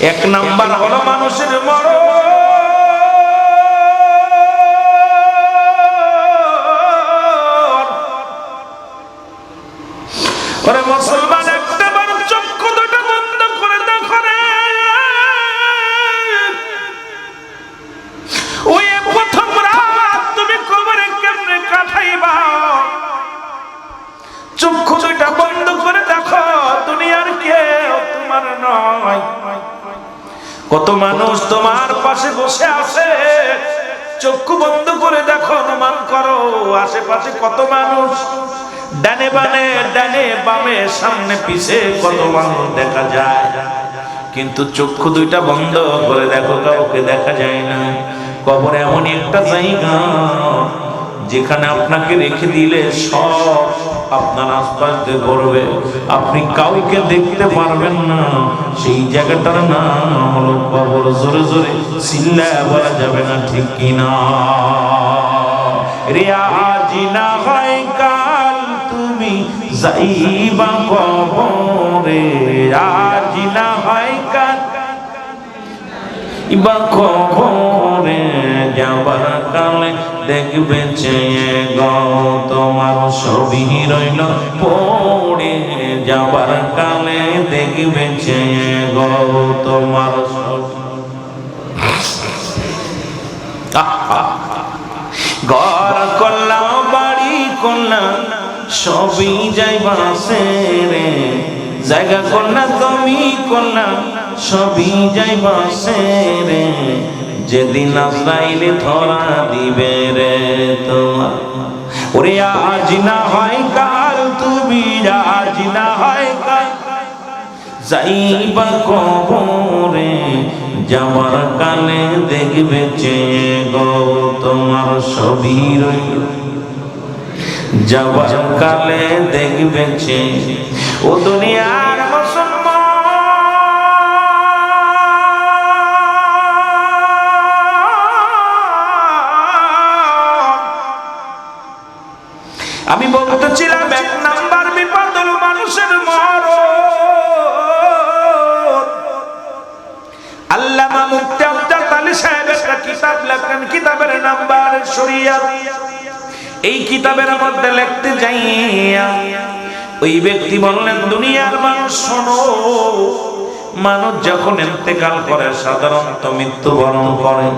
এক নাম্বার হলো মানুষের মরণ। ওরে মুসলমান, একটা বার চক্ষু দুটো বন্ধ করে দেখো রে, ওই প্রথম রাত তুমি কবরে কেমনে কাটাইবা? চক্ষু দুটো বন্ধ করে দেখো, দুনিয়ার কেউ তোমার নয়। কত মানুষ তোমার পাশে বসে আছে, চক্ষু বন্ধ করে দেখো, অনুমান করো আশেপাশে কত মানুষ, ডানে বামে, ডানে বামে, সামনে পিছে কত মানুষ দেখা যায়, কিন্তু চক্ষু দুইটা বন্ধ করে দেখো, কাউকে দেখা যায় না। কবর এমন একটা জায়গা যেখানে আপনাকে রেখে দিলে সব আপনার আশপাশ দিয়ে ঘুরবে, আপনি কাউকে দেখতে পারবেন না। সেই জায়গাটার নাম হলো কবর। জোরে জোরে চিল্লায় বলা যাবে না, ঠিক কিনা? রে আজ না হয় কাল তুমি যাইবা কবরে, আজ না হয় কাল ইবা কবরে, যাবার কালে দেখবে চেয়ে গো তোমার ছবি রইল পড়ে, যাবার কালে দেখবে চেয়ে গো তোমার ছবি। ঘর করলাম, বাড়ি করলাম, সবই যাইবা রে, জায়গা করলাম, তুমি করলাম, সবই যাইবা রে, যেদিন আজরাইলে ধরা দিবে রে তোমার। ওরে আজ না হয় কাল তুমি, আজ না হয় কাল যাইবা কবরে, যাবার কালে দেখবে চেয়ে গো তোমার ছবি রইল, যাবার কালে দেখবে চেয়ে। ও দুনিয়ার মুসলমান, আমি বলতেছিলাম এক নাম্বার বিপদ হলো মানুষের মরণ। আল্লামা মুফতি আব্দুল আলী সাহেব একটা কিতাব লেখেন, কিতাবের নাম্বার শরিয়াত। এই কিতাবের মধ্যে লিখতে যাইয়া ওই ব্যক্তি বললেন, দুনিয়ার মানুষ শোনো, মানুষ যখন ইন্তেকাল করে সাধারণত মৃত্যুবরণ করে,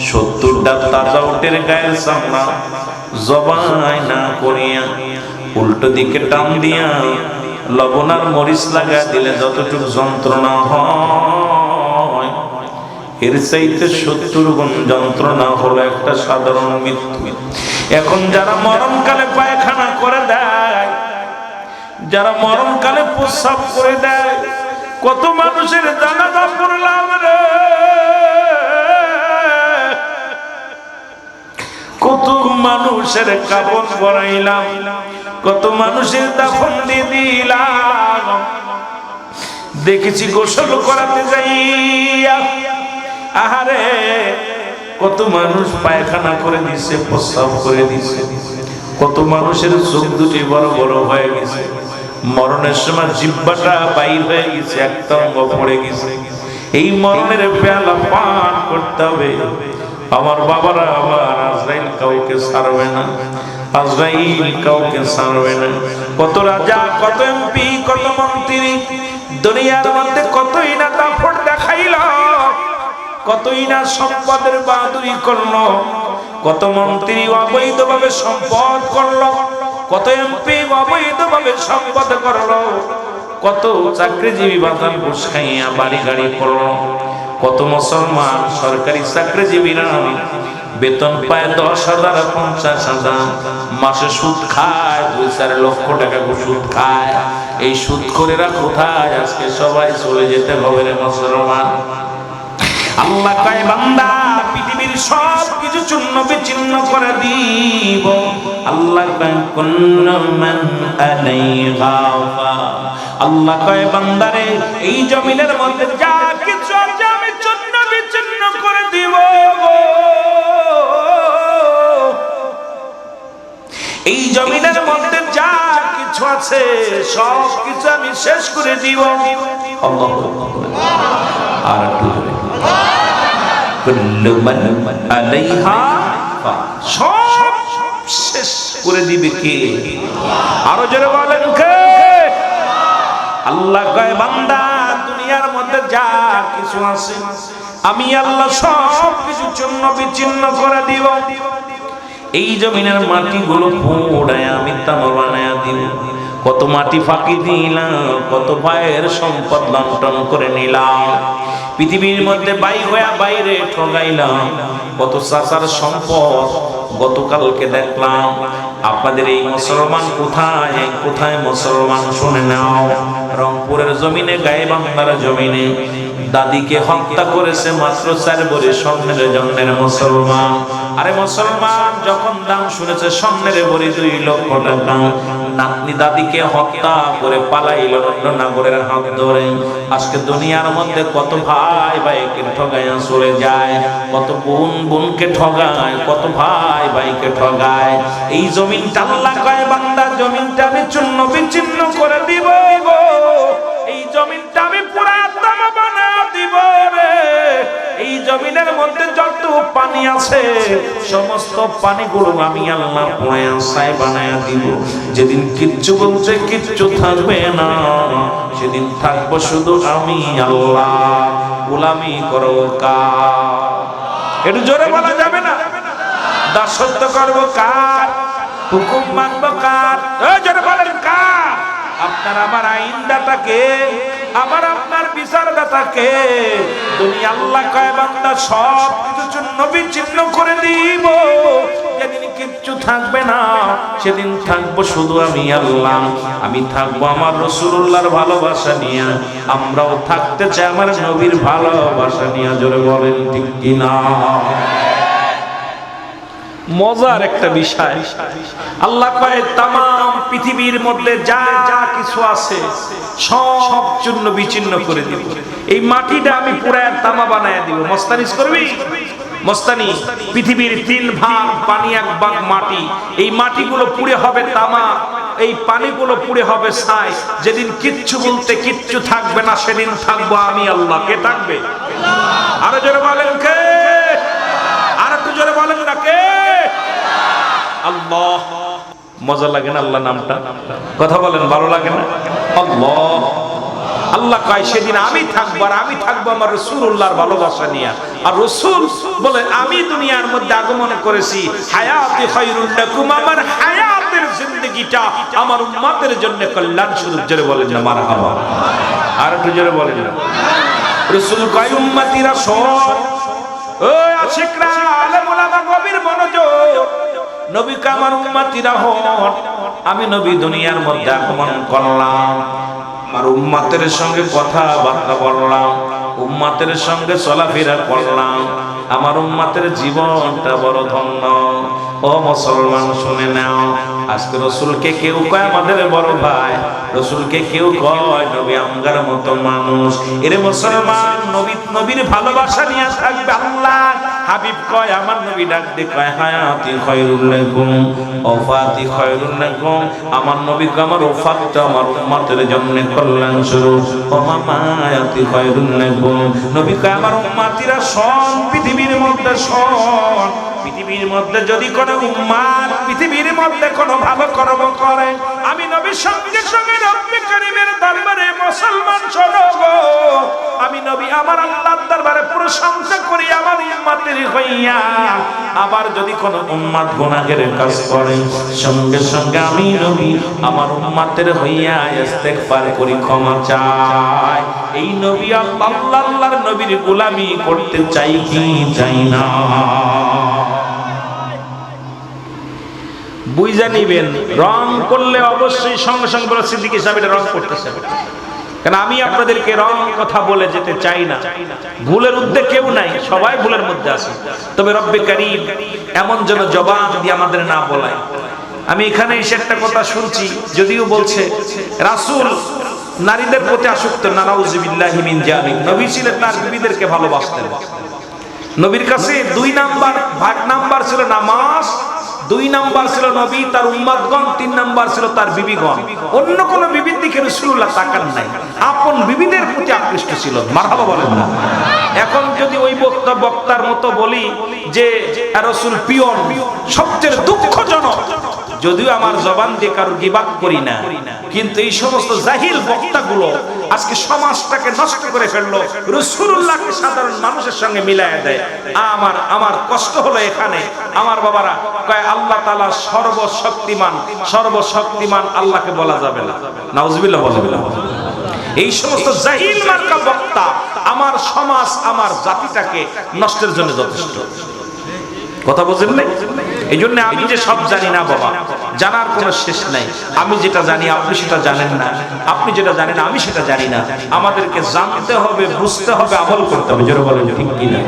70টা তাজা উটের গায়ের চামড়া জবাই না করিয়া উল্টো দিকে টান দিয়া লবণ আর মরিচ লাগা দিলে যতটুকু যন্ত্রণা হয়, এর চাইতে 70 গুণ যন্ত্রণা হলো একটা সাধারণ মৃত্যু। এখন যারা মরণকালে পায়খানা করে দেয়, যারা মরণকালে প্রস্রাব করে দেয়, কত মানুষের জানাজা পড়লাম রে, কত মানুষের কাফন পরাইলাম, কত মানুষের দাফন দিয়ে দিলাম। দেখেছি গোসল করাতে যাইয়া, আহারে কত মানুষ পায়খানা করে দিছে, প্রস্রাব করে দিছে, কত মানুষের চোখ দুটি বড় বড় হয়ে গেছে, মরণের সময় জিহ্বাটা বাইর হয়ে গেছে, একটা অঙ্গ পড়ে গেছে। এই মরণের পেয়ালা পান করতে হবে। আমার বাবারা, আমার আজরাইল কাউকে ছাড়বে না, আজরাইল কাউকে ছাড়বে না। কত রাজা, কত এমপি, কত মন্ত্রী দুনিয়ার মধ্যে কতই না দাপট দেখাইল, কতই না সম্পদের বাহাদুরি করলো, কত মন্ত্রী অবৈধভাবে সম্পদ করলো, কত এমপি অবৈধভাবে সম্পদ করলো, কত চাকরিজীবী বাতাল ঘুষ খাইয়া বাড়ি গাড়ি করলো, কত মুসলমান সরকারি চাকরিজীবীরা বেতন পায় 10,000, 50,000, মাসে সুদ খায় 2-4 লক্ষ টাকা সুদ খায়। এই সুদ করেরা কোথায়? আজকে সবাই চলে যেতে হবে রে মুসলমান। আল্লাহ কয়, বান্দা পৃথিবীর সব কিছু চূর্ণ বিচ্ছিন্ন করে দিব। আল্লাহ কয়, কুল্লু মান আলাইহা ফান। আল্লাহ কয়, বান্দারে এই জমিনের মধ্যে যা কিছু আছে আমি চূর্ণ বিচ্ছিন্ন করে দিব। এই জমিনের মধ্যে যা কিছু আছে সব কিছু আমি শেষ করে দিব। আল্লাহু আকবার। কুল্লু মান আলাইহা সব শেষ করে দিবে কে? আরো জোরে বলেন কে? আল্লাহ কয় বান্দা দুনিয়ার মধ্যে যা কিছু আছে আমি আল্লাহ সব কিছু চূর্ণ বিচ্ছিন্ন করে দিব। এই জমিনের মাটিগুলো পোড়ায় আমি তামা বানায়া দিব। কত মাটি ফাঁকি দিলাম, কত ভাইয়ের সম্পদ লণ্ঠন করে নিলাম। পৃথিবীর মধ্যে বাইরে ঠগাইলাম, কত চাচার সম্পদ গতকালকে দেখলাম। আপনাদের এই মুসলমান কোথায় কোথায় মুসলমান শুনে নাও, রংপুরের জমিনে গাইবান্ধার জমিনে দাদিকে হত্যা করেছে মাত্র 4 ভরি স্বর্ণের জন্যের মুসলমান। আরে মুসলমান যখন দাম শুনেছে স্বর্ণের ভরি 2 লক্ষ টাকা, নাতনি দাদিকে হত্যা করে পালাইল নগরের হাত ধরে। আজকে দুনিয়ার মধ্যে কত ভাই ভাইকে ঠগাইয়া চলে যায়, কত বোন বোনকে ঠগায়, কত ভাই ভাইকে ঠগায়। এই জমিনটা আল্লাহ কয় বান্দা জমিনটা আমি চূর্ণ বিচ্ছিন্ন করে দিব গো, এই জমিনটা আমি পুরা তামা বানায় দিব রে। এই জমিনের মধ্যে যত পানি আছে সমস্ত পানিগুলো আমি আল্লাহ পুরায়া ছাই বানায়া দিব। যেদিন কিচ্ছু বলছে কিচ্ছু থাকবে না, সেদিন থাকবো শুধু আমি আল্লাহ। গোলামি করো কার? একটু জোরে বলা যাবে না? দাসত্ব করবো কার? হুকুম মানবো কার? জোরে বলেন কার? আপনার আমার আইনদাতাকে, আমার আপনার বিচারদাতাকে। দুনিয়া আল্লাহ কয় বান্দা সব কিছু চূর্ণ বিচ্ছিন্ন করে দিব। যেদিন কিচ্ছু থাকবে না সেদিন থাকবো শুধু আমি আল্লাহ। আমি থাকবো আমার রাসূলুল্লাহর ভালোবাসা নিয়ে, আমরাও থাকতে চাই আমার নবীর ভালোবাসা নিয়ে। জোরে বলেন ঠিক কিনা? মজার একটা বিষয়, আল্লাহ কয় তামাম পৃথিবীর মধ্যে যা যা কিছু আছে সব চূর্ণ বিচ্ছিন্ন করে দিব। এই মাটিটা আমি পুরা তামা বানায় দিব। মস্তানিজ করবি? মস্তানি। পৃথিবীর 3 ভাগ পানি, 1 ভাগ মাটি। এই মাটিগুলো পুড়ে হবে তামা, এই পানিগুলো পুড়ে হবে ছাই। যেদিন কিচ্ছু বলতে কিচ্ছু থাকবে না সেদিন থাকবো আমি আল্লাহ। কে থাকবে? আরো জোরে বলেন কে? আর একটু জোরে বলেন না কে? আল্লাহ। মজা লাগে না আল্লাহ নামটা? কথা বলেন, ভালো লাগে না? আল্লাহ। আল্লাহ কয় সেদিন আমি থাকবো, আর আমি থাকবো আমার রাসূলুল্লাহর ভালোবাসা নিয়ে। আর রাসূল বলে আমি দুনিয়ার মধ্যে আগমন করেছি হায়াতি খায়রুল লাকুম, আমার হায়াতের জিন্দেগিটা আমার উম্মতের জন্য কল্যাণ স্বরূপ। জোরে বলেন না মারহাবা? আর একটু জোরে বলেন না? রাসূল কয় উম্মতিরা শোন, ও আশিকরা আলেম ওলামা গভীর মনোযোগ, নবী কা আমার উম্মতিরা হন। আমি নবী দুনিয়ার মধ্যে আগমন করলাম, আমার উম্মতের সঙ্গে কথাবার্তা বললাম, উম্মতের সঙ্গে চলাফেরা করলাম। আমার উম্মতের জীবনটা বড় ধন্য। ও মুসলমান শুনে নাও, আজকে রাসূলকে কেউ কয় আমাদের বড় ভাই, রাসূলকে কেউ কয় নবী আমগার মতো মানুষ। এরে মুসলমান, নবীর ভালোবাসা নিয়ে থাকবে আল্লাহ। হাবিব কয় আমার নবী ডাক দিয়ে কয় হায়াতি খায়রুল লাকুম ওয়াফাতি খায়রুল লাকুম। আমার নবী কয় আমার ওফাতটা আমার উম্মতের জন্য কল্যাণ স্বরূপ। ও মামায়াতি খায়রুল লাকুম, নবী কয় আমার উম্মতিরা শোন, পৃথিবীর মধ্যে শোন, পৃথিবীর মধ্যে যদি কোনো উম্মাত পৃথিবীর মধ্যে কোনো ভালো কর্ম করে, আমি নবীর সঙ্গে সঙ্গে রব্বে কারীমের দরবারে মুসলমান শোনো গো, আমি নবী আমার আল্লাহর দরবারে প্রশংসা করি আমার উম্মতের হইয়া। আবার যদি কোনো উম্মত গুনাহের কাজ করে, সঙ্গে সঙ্গে আমি নবী আমার উম্মতের হইয়া ইস্তেগফার করি, ক্ষমা চাই। এই নবী আল্লাহর নবীর গোলামি করতে চাই কি চাই না? বুঝা নিবেন, রং করলে অবশ্যই সঙ্গে সঙ্গে বলে সিদ্দিক সাহেব এটা রং করতেছে। কারণ আমি আপনাদেরকে রং কথা বলে যেতে চাই না। ভুলের উদ্দেশ্য কেউ নাই, সবাই ভুলের মধ্যে আছে। তবে রব্বে কারীম এমন যেন জবান দিয়ে আমাদের না বলায়। আমি এখানে এসে একটা কথা শুনছি, যদিও বলছে রাসূল নারীদের প্রতি আসক্ত, নাউযুবিল্লাহি মিন যালিক। নবী ছিলেন তার বিবিদেরকে ভালোবাসতেন। নবীর কাছে 2 নাম্বার ছিল নামাজ, 2 নাম্বার ছিল নবী তার উম্মতগণ, 3 নাম্বার ছিল তার বিবিগণ। অন্য কোন বিবির দিকে রাসূলুল্লাহ তাকান নাই, আপন বিবিদের প্রতি আকৃষ্ট ছিল। মারহাবা বলেন না? এখন যদি ওই বক্তার মতো বলি যে রাসূল পিয়ন সবচেয়ে দুঃখজনক, যদিও আমার জবান দিয়ে কারোর গিবাত করি না, কিন্তু এই সমস্ত জাহিল বক্তাগুলো আজকে সমাজটাকে নষ্ট করে ফেললো, রাসূলুল্লাহকে সাধারণ মানুষের সঙ্গে মিলায়া দেয়। আমার কষ্ট হলো এখানে। আমার বাবারা কয় আল্লাহ তাআলা সর্বশক্তিমান আল্লাহকে বলা যাবে না, নাউজুবিল্লাহ বলবেন। এই সমস্ত জাহিল মার্কা বক্তা আমার সমাজ আমার জাতিটাকে নষ্টের জন্য যথেষ্ট। কথা বুঝেন নাই? এই জন্য আমি যে সব জানি না বাবা, জানার কোনো শেষ নাই। আমি যেটা জানি আপনি সেটা জানেন না, আপনি যেটা জানেন আমি সেটা জানি না। আমাদেরকে জানতে হবে, বুঝতে হবে, আমল করতে হবে। জোরে বলেন ঠিক কিনা,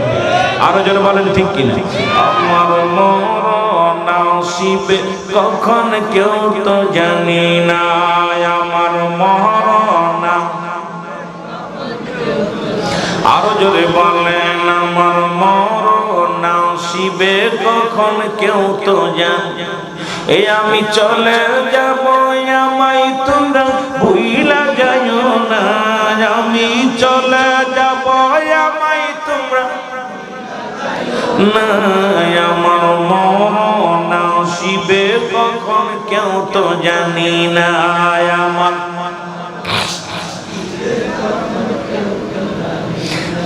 আরো জোরে বলেন ঠিক কিনা। আমার মরণ নসিবে কখন কেউ তো জানি না, আমার মরণ, আরো জোরে বলেন আমার মরণ নসিবে কখন কেউ তো জানে। এই আমি চলে যাব, আমায় তোমরা ভুইলা যাইও না, আমি চলে যাব, আমায় তোমরা না, আমার মরণ নসিবে কখন কেউ তো জানি না, আমার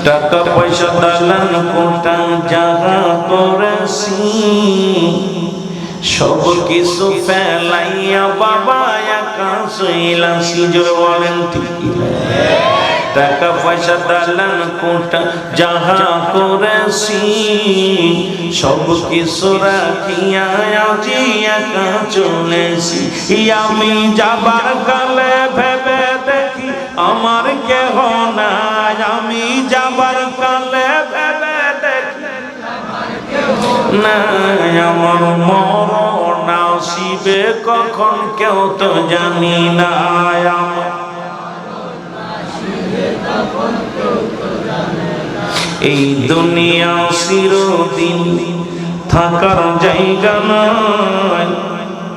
টাকা পয়সা দালান কোটা যাহা করেছি সব কিছু ফেলাইয়া বাবা একা শুইলাছি। জোরে বলেন ঠিক কিনা। টাকা পয়সা দালান কোটা যাহা করেছি সব কিছু রাখিয়া আজি একা চলেছি। আমি যাবার কালে ভেবে দেখি আমার কেহ নাই, আমি যাবার কালে ভেবে দেখি নাই, আমার মরণ নসিবে কখন কেউ তো জানি না, আমার এই দুনিয়া চিরদিন থাকার জায়গা নয়,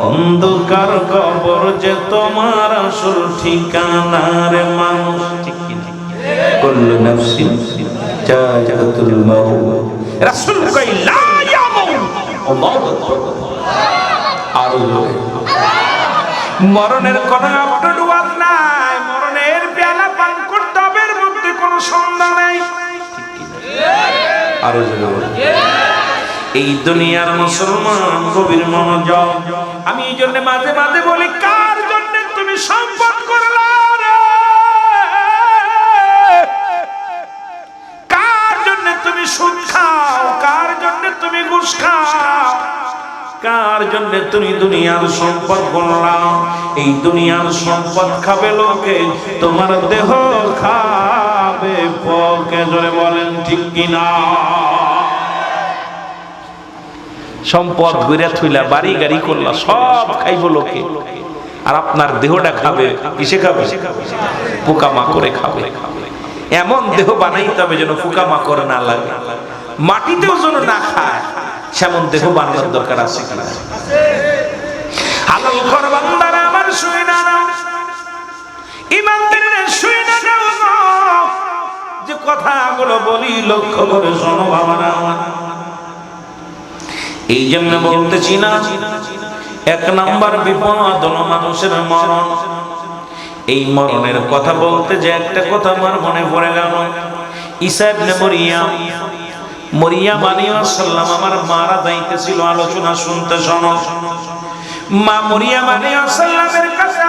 অন্ধকার কবর যে তোমার আসল ঠিকানা রে মানুষ। ঠিক কিনা? কুল্লু নাফসিন যায়িকাতুল মাউত, রাসূল কই লা ইয়ামুত, আল্লাহু আকবার। আর মরণের কোনো আপডুয়াত নাই, মরণের পেয়ালা পান করতে হবে, এর মধ্যে কোনো সন্দেহ নাই। আর এই দুনিয়ার মুসলমান গভীর মনোযোগ। আমি এই জন্য মাঝে মাঝে বলি, কার জন্য তুমি সম্পদ করলা রে, কার জন্য তুমি সুদ খাও, কার জন্য তুমি ঘুষ খাও, কার জন্য তুমি দুনিয়ার সম্পদ করলা। এই দুনিয়ার সম্পদ খাবে লোকে, তোমার দেহ খাবে পকে। জোরে বলেন ঠিক কিনা। সম্পদ গড়িয়া থইলা, বাড়ি গাড়ি করলা, সব খাইব লোকে, আর আপনার দেহটা খাবে কিসে খাবে? পোকা মাকড়ে খাবে। এমন দেহ বানাইতে হবে যেন পোকা মাকড় না লাগে, মাটিতেও যেন না খায়, সেমন দেহ বানানোর দরকার আছে কিনা? হালাল ঘর বান্দারা আমার শুই না নাও, ইমানদারের শুই না নাও, যে কথাগুলো বলি লক্ষ্য করে শোনো বাবারা। এই জন্য বলতেছি না, এক নাম্বার বিপদ হলো মানুষের মরণ। এই মরণের কথা বলতে যে একটা কথা আমার মনে পড়ে গেল। ঈসা ইবনে মরিয়ম আলাইহিস সালাম আমার মারা যাইতেছিল, আলোচনা শুনতে শোনো। মা মরিয়ম আলাইহিস সালামের কাছে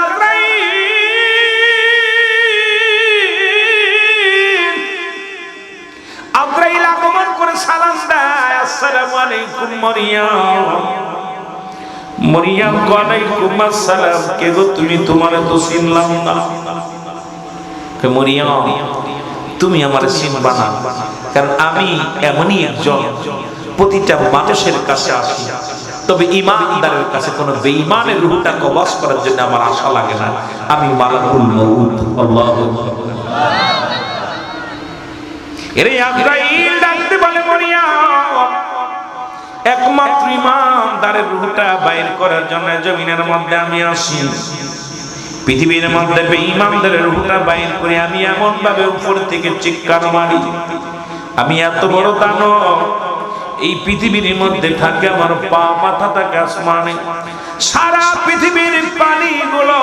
আজরাইল আগমন করে সালাম দেয়, আসসালামু আলাইকুম মরিয়ম। মরিয়ম ওয়ালাইকুম আসসালাম। কে গো তুমি? তোমারে তো চিনলাম না। কে মরিয়ম, তুমি আমারে চিনবা না, কারণ আমি এমনই একজন প্রতিটা মানুষের কাছে আসি, তবে ঈমানদারের কাছে কোন বেঈমানের রূহটা কবজ করার জন্য আমার আশা লাগে না। আমি মালাকুল মউত। আল্লাহু আকবার। এরে আজরাইল ডাকতে বলে, মরিয়ম, একমাত্র ঈমানদারের রূহটা বাইর করার জন্য জমিনের মধ্যে আমি আসি। পৃথিবীর মধ্যে বেঈমানদের রূহটা বাইর করে আমি এমন ভাবে উপর থেকে চিৎকার মারি, আমি এত বড় দানব, এই পৃথিবীর মধ্যে থাকে আমার পা মাথা থাকে আসমানে। সারা পৃথিবীর পানিগুলো,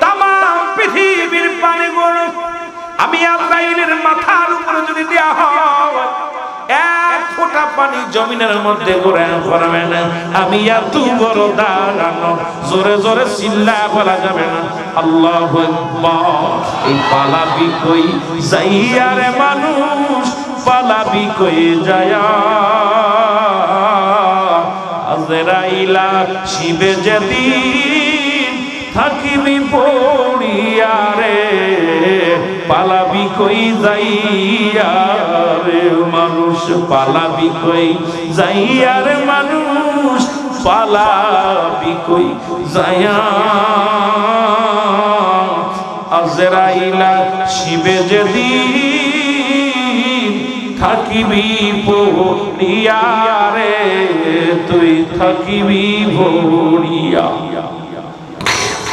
তামাম পৃথিবীর পানিগুলো আমি আল্লাহর মাথার উপরে যদি দেয়া হয়, এক ফোঁটা পানি জমিনের মধ্যে ঘুরে পড়বে না। আমি এত বড় দানব, জোরে জোরে চিল্লায় বলা যাবে না আল্লাহু আকবার। এই পালাবি কই যাইয়া রে মানুষ, পালাবি কই যায়া, আজরাইলা শিবে যেদিন থাকিবি পড়িয়া রে, পালাবি কই যাইয়া রে মানুষ, পালাবি কই যাইয়া রে মানুষ, পালাবি কই যাইয়া, আজরাইলা শিবে যেদিন থাকিবি পড়িয়া রে, তুই থাকিবি ভরিয়া।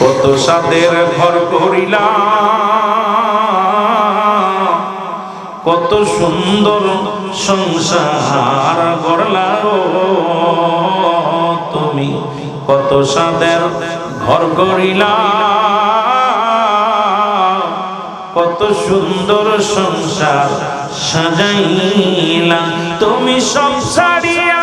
কত সাদের ঘর করিলাম, কত সুন্দর সংসার গড়লাম তুমি, কত সাদের ঘর করিলাম, কত সুন্দর সংসার সাজাইলা, তুমি সব ছাড়িয়া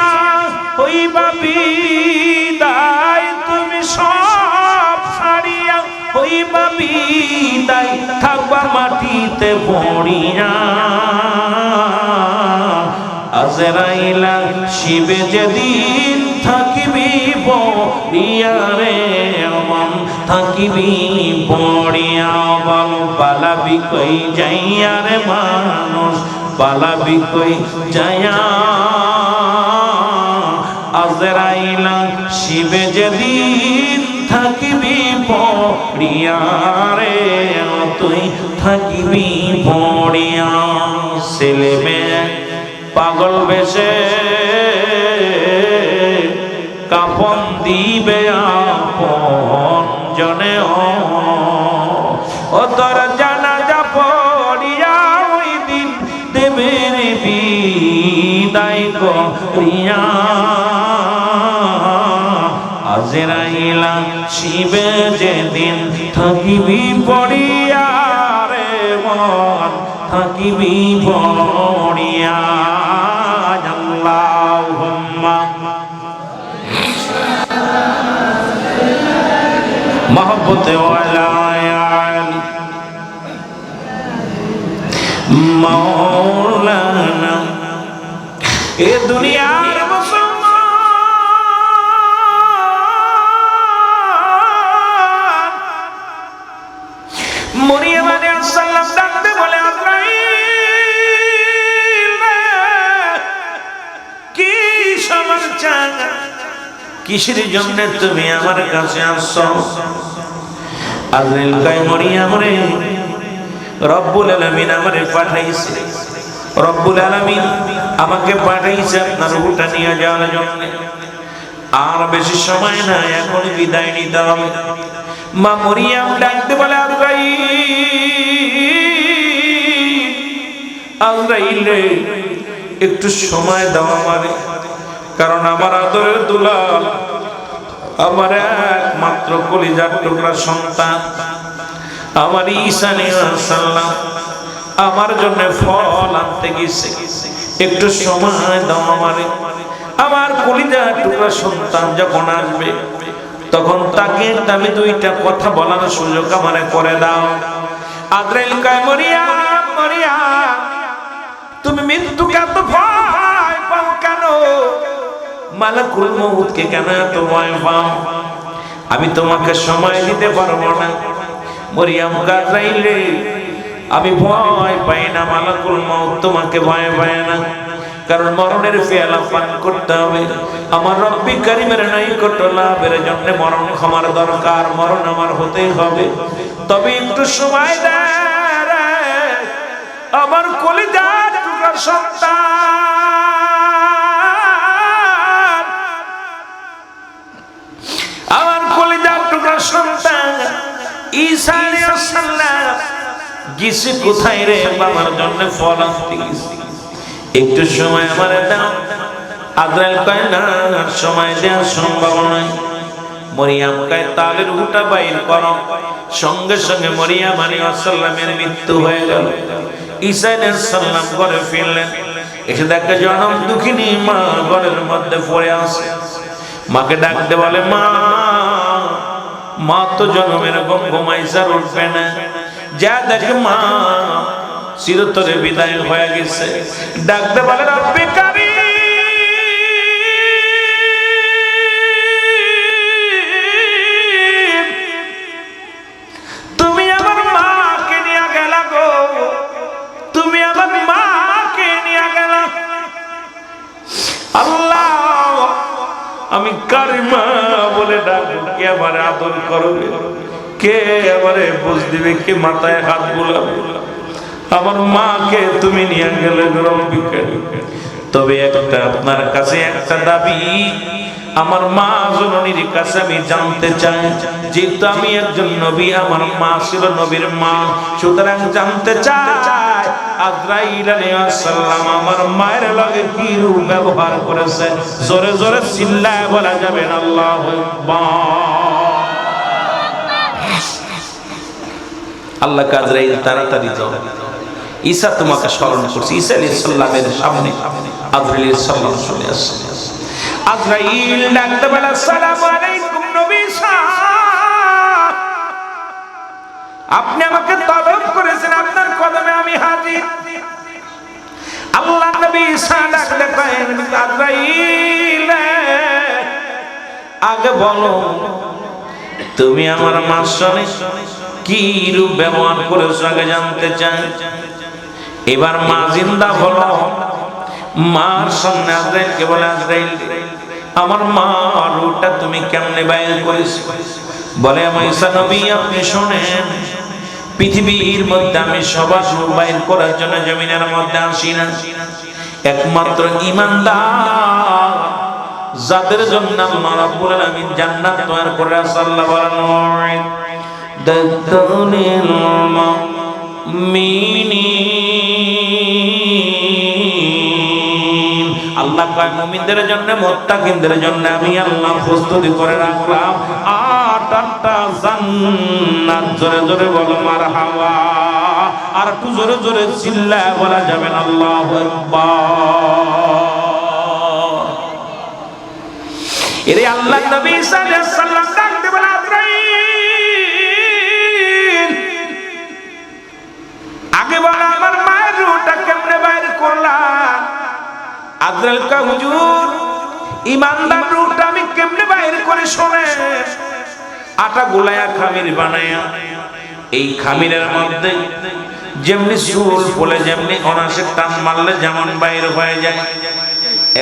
হইবা বিদায়, তুমি সব ছাড়িয়া হইবা বিদায়, থাকবা মাটিতে পড়িয়া, আজরাইলা শিবে যেদিন থাকিবি পড়িয়া রে মন, থাকিবি পড়িয়া। বল পালাবি কই যাইয়া রে মানুষ, পালাবি কই যাইয়া, আজরাইলা শিবে যেদিন থাকিবি পড়িয়া রে, তুই থাকিবি পড়িয়া। ছেলে মেয়ে পাগল বেশে কাফন দিবে আপন জনে, ও তোর জানাজা পড়িয়া ওই দিন দেবে রে বিদায় করিয়া, আজরাইলা শিবে যেদিন থাকিবি পড়িয়া রে মন, থাকিবি পড়িয়া। আল্লাহুম্মা মহব্বতে ওয়ালা আলি মাওলানা। এ দুনিয়ার মরিয়ম আলাইহিস সালাম ডাকতে বলে, আজরাইল কি সমাচার, কিসের জন্য তুমি আমার কাছে আসছো? আজরাইল কয়, মরিয়ম রে, রব্বুল আলামিন আমারে পাঠাইছে, রব্বুল আলামিন আমাকে পাঠাইছে আপনার রূহটা নিয়ে যাওয়ার জন্য। আর বেশি সময় না, এখন বিদায় নিতে হবে। মা মরিয়ম ডাকতে বলে, আজরাইল রে, একটু সময় দাও আমারে, কারণ আমার আদরের দুলাল, আমার একমাত্র কলিজার টুকরা সন্তান, আমার ঈসা আলাইহিস সালাম আমার জন্য ফল আনতে গেছে, একটু সময় দাও আমারে। আমার কলিজার টুকরা সন্তান যখন আসবে, তখন তাকে আমি দুইটা কথা বলার সুযোগ আমারে করে দাও। আজরাইল কয়, মরিয়ম, মরিয়ম, তুমি মৃত্যুকে এত ভয় পাও কেন? মালাকুল মউতকে কেন এত ভয় পাও? আমি তোমাকে সময় দিতে পারবো না। মরিয়ম কয়, আজরাইল রে, আমি ভয় পাই না, মালাকুল মউত তোমাকে ভয় পায় না, কারণ মরণের পেয়ালা পান করতে হবে। আমার রব্বি কারীমের নৈকট্য লাভের জন্য মরণ ক্ষমার দরকার, মরণ আমার হতেই হবে। তবে একটু সময় দে রে আমার কলিজার টুকরা সন্তান, আমার কলিজার টুকরা সন্তান ঈসা আলাইহিস সালাম গেছে কোথায় রে? বাবার জন্য ফল আনতে গেছে। একটু সময় আমার দাও। আজরাইল কয় না, সময় দেওয়া সম্ভব নয়। মরিয়ম কয় তাহলে রূহটা বাইর করো। সঙ্গে সঙ্গে মরিয়ম আলাইহিস সালামের মৃত্যু হয়ে গেল। ঈসা আলাইহিস সালাম ঘরে ফিরলেন, এসে দেখে জনম দুঃখিনী মা ঘরের মধ্যে পড়ে আছে। মাকে ডাকতে বলে, মা, মা তো জনমের ঘুমাইছে, আর উঠবে না। যা দেখে মা চিরতরে বিদায় হয়ে গেছে। ডাকতে বলে, রব্বে কারীম, তুমি আমার মাকে নিয়ে গেলা গো, তুমি আমার মাকে নিয়ে গেলা। আল্লাহ, আমি কারিমা বলে ডাকবো, কে আমার আদর করবে, কে আমারে বুঝ দিবে, কে মাথায় হাত বুলাবে? আমার মাকে তুমি নিয়ে গেলে রব্বি কারীম। তবে একটা আপনার কাছে একটা দাবি, আমার মা জননীর কাছে আমি জানতে চাই, যেহেতু আমি একজন নবী, আমার মা ছিল নবীর মা, সুতরাং জানতে চাই আজরাইল আলাইহিস সালাম আমার মায়ের লগে কি রূপ ব্যবহার করেছে। জোরে জোরে চিল্লায় বলা যাবে না আল্লাহু আকবার। আল্লাহ আজরাইল তাড়াতাড়ি যাও, ঈসা তোমাকে স্মরণ করছে। ঈসা আলাইহিস সালামের সামনে আজরাইল আলাইহিস সালাম চলে আসে। আজরাইল ডাকতে বলে, আসসালামু আলাইকুম নবী সাহেব, আপনি আমাকে তলব করেছেন, আপনার কদমে আমি হাজির। আল্লাহ নবী ঈসা ডাকতে কয়েন, আজরাইল আগে বলো তুমি আমার মার সঙ্গে কি রূপ ব্যবহার করেছো, আগে জানতে চাই। এবার মা জিন্দা হলো, মার সামনে আজরাইলকে বলে, আজরাইল আমার মা রূপটা তুমি কেমনে বাইর করেছো? বলে, আমার ঈসা নবী আপনি শোনেন, পৃথিবীর মধ্যে আমি সবার রূপ বাইর করার জন্য জমিনের মধ্যে আসি না, একমাত্র ঈমানদার যাদের জন্য আল্লাহ রাব্বুল আলামিন জান্নাত তৈরি করে আছে। আল্লাহ বলেন, দাতুনিল মুমিনিন, আল্লাহ কয় মুমিনদের জন্য, মুত্তাকিনদের জন্য আমি আল্লাহ প্রস্তুতি করে রাখলাম 8টা জান্নাত। জোরে জোরে বলো মারহাবা। আর একটু জোরে জোরে চিল্লায় বলা যাবে না আল্লাহু আকবার। এরে আল্লাহ নবী সাল্লাল্লাহু আলাইহি ওয়াসাল্লাম ডাকতে বলে, আজরাইল আগে বলো আমার মায়ের রূহটা কেমনে বাইর করলা? আজরাইল কয়, হুজুর ঈমানদার রূহটা আমি কেমনে বাইর করে শোনে। আটা গুলায়া খামির বানায়া, এই খামিরের মধ্যে যেমনি চুল ফলে, যেমনি অনাসে টান মারলে যেমন বাইর হয়ে যায়,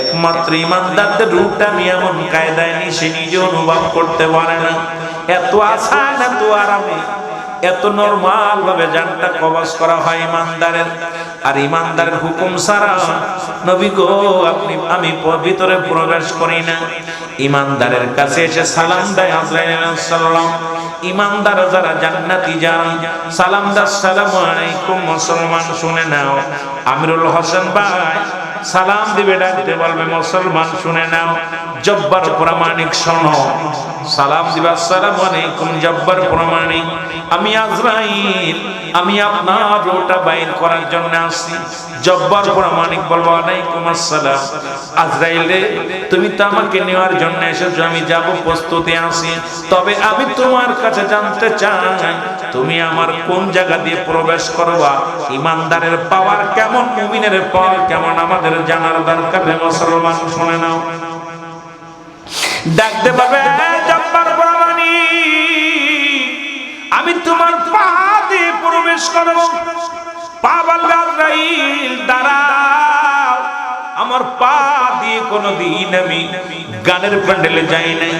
একমাত্র ঈমানদারদের রূপটা আমি এমন কায়দায় নি সে নিজে অনুভব করতে পারে না। এত আসান, এত আরামে, এত নরমাল ভাবে জানটা কবজ করা হয় ইমানদারের। আর ইমানদারের হুকুম ছাড়া নবী গো আমি ভিতরে প্রবেশ করি না। ইমানদারের কাছে এসে সালাম দেয় আজরাইল আলাইহিস সালাম। ইমানদার যারা জান্নাতি যারা সালাম দাও, আসসালামু আলাইকুম মুসলমান শুনে নাও। আমিরুল হোসেন ভাই সালাম দিবে, ডাকতে বলবে মুসলমান শুনে নাও। জব্বার প্রামাণিক শোনো, সালাম দিবা, আসসালামু আলাইকুম জব্বার প্রামাণিক, আমি আজরাইল, আমি আপনার রূহটা বাইর করার জন্য আসছি। জব্বার প্রামাণিক বলবো, আলাইকুম আসসালাম। আজরাইল রে, তুমি তো আমাকে নেওয়ার জন্য এসেছো, আমি যাব, প্রস্তুতি আছি। তবে আমি তোমার কাছে জানতে চাই, তুমি আমার কোন জায়গা দিয়ে প্রবেশ করবা? ইমানদারের পাওয়ার কেমন, মুমিনের পাওয়ার কেমন আমাদের জানার দরকার। মুসলমান শুনে নাও। ডাকতে পাবে, জব্বার প্রামাণিক, আমি তোমার পা দিয়ে প্রবেশ করব। পা বলবে, আজরাইল দাঁড়াও, আমার পা দিয়ে কোনোদিন আমি গানের প্যান্ডেলে যাই নাই,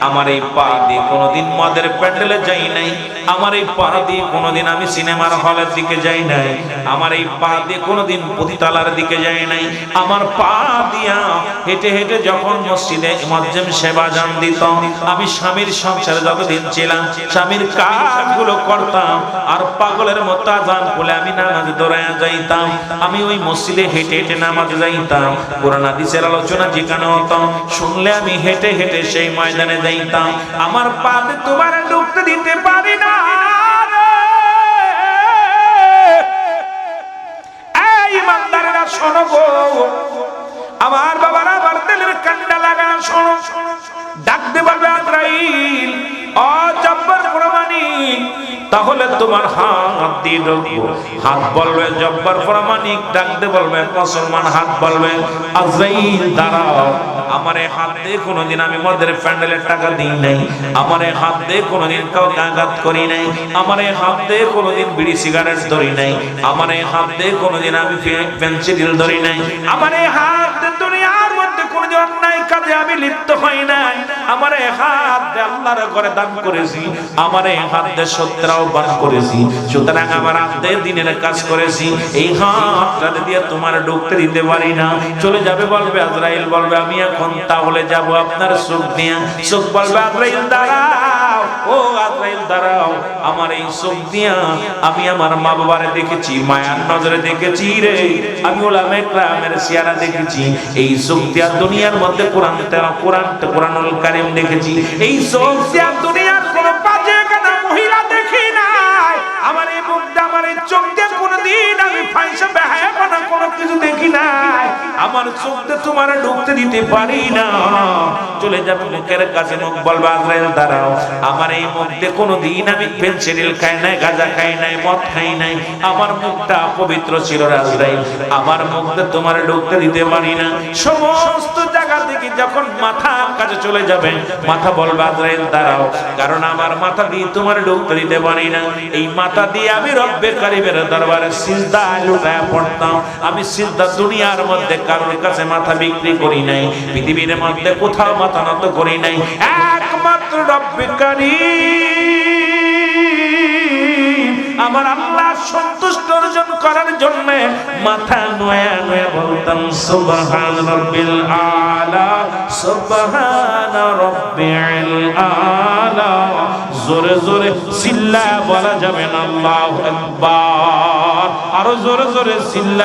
আমার এই পা দিয়ে কোনোদিন মদের প্যান্ডেলে যাই নাই, আমার এই পা দিয়ে কোনোদিন আমি সিনেমার হলের দিকে যাই নাই, আমার এই পা দিয়ে কোনোদিন পতিতালার দিকে যাই নাই। আমার পা দিয়া হেঁটে হেঁটে যখন মসজিদে মুয়াজ্জিন সেবা জান দিত, আমি স্বামীর সংসারে যতদিন ছিলাম স্বামীর কাজগুলো করতাম, আর পাগলের মতো আযান বলে আমি নামাজ দৌড়ায়া যাইতাম। আমি ওই মসজিদে হেঁটে হেঁটে নামাজ যাইতাম, কোরআন হাদিসের আলোচনা যেখানে হতো শুনলে আমি হেঁটে হেঁটে সেই ময়দানে যাইতাম। আমার পাতে তোমার ঢুকতে দিতে পারি না। এই ইমানদারেরা শোনো গো, আমার বাবারা, আমার দিলের কান্না লাগা শোনো। ডাকতে বলবে আজরাইল, ও জব্বার প্রমাণিক, তাহলে তোমার হাত দিয়ে ঢুকবো। হাত বলবে জব্বার প্রমাণিক, ডাকতে বলবে মুসলমান, হাত বলবে আজরাইল দাঁড়াও। আমার এই হাত দিয়ে কোনোদিন আমি মদের প্যান্ডেলের টাকা দিই নাই, আমার এই হাত দিয়ে কোনোদিন কাউকে আঘাত করি নাই, আমার এই হাত দিয়ে কোনোদিন বিড়ি সিগারেট ধরি নাই, আমার এই হাত দিয়ে কোনোদিন আমি পেন্সিল ধরি নাই, আমার এই হাত দিয়ে দুনিয়ার মধ্যে কোনোদিন অন্যায় কাজে আমি লিপ্ত হই নাই, আমার এই হাত দিয়ে আল্লাহর ঘরে দান করেছি, আমার এই হাত দিয়ে সত্যরাও বান করেছি, সুতরাং আমার হাত দিয়ে দিনের কাজ করেছি। এই হাতটা দিয়ে তোমার ঢুকতে দিতে পারি না। চলে যাবে বলবে আজরাইল, বলবে আমি এখন তাহলে যাব আপনার চোখ নিয়ে। চোখ বলবে আজরাইল দাঁড়াও, ও আজরাইল দাঁড়াও, আমার এই চোখ দিয়া আমি আমার মা বাবারে দেখেছি, মায়ার নজরে দেখেছি রে, আমি ওলামে কেরামের চেহারা দেখেছি, এই চোখ দিয়া দুনিয়ার মধ্যে কোরআনুল কারীম দেখেছি, এই চোখ দিয়া দুনিয়ার কোন বাজে কানা মহিলা দেখি নাই, আমার এই মুখ দিয়ে আমার এই চোখ দিয়ে কোনদিন আমি ফাইসা বেহায়াপনা কোনো কিছু দেখি নাই, আমার চোখ দিয়ে তোমার ঢুকতে দিতে পারি না। চলে যাবে মুখের কাছে, মুখ বলবে আজরাইল দাঁড়াও, আমার এই মুখ দিয়ে কোনদিন আমি পেন্সিল খাই নাই, গাঁজা খাই নাই, মদ খাই নাই, আমার মুখটা পবিত্র ছিল আজরাইল, আমার মুখ দিয়ে তোমার ঢুকতে দিতে পারি না। সমস্ত জায়গা থেকে যখন মাথা কাছে চলে যাবে, মাথা বলবে আজরাইল দাঁড়াও, কারণ আমার মাথা দিয়ে তোমার ঢুকতে দিতে পারি না। এই মাথা দিয়ে আমি রব্বে কারীমের দরবারে সিজদায় লুটায়া পড়তাম। আমি সিজদা দুনিয়ার মধ্যে কারোর কাছে মাথা বিক্রি করি নাই, পৃথিবীর মধ্যে কোথাও মাথা নত করি নাই, একমাত্র রব্বে কারীম আমার আল্লাহ সন্তুষ্ট অর্জন করার জন্য মাথা নোয়া নোয়া বলতাম সুবহান রাব্বিল আলা, সুবহান রাব্বিল আলা। জোরে জোরে চিল্লা বলা যাবে না আল্লাহু আকবার, আরো জোরে জোরে চিল্লা।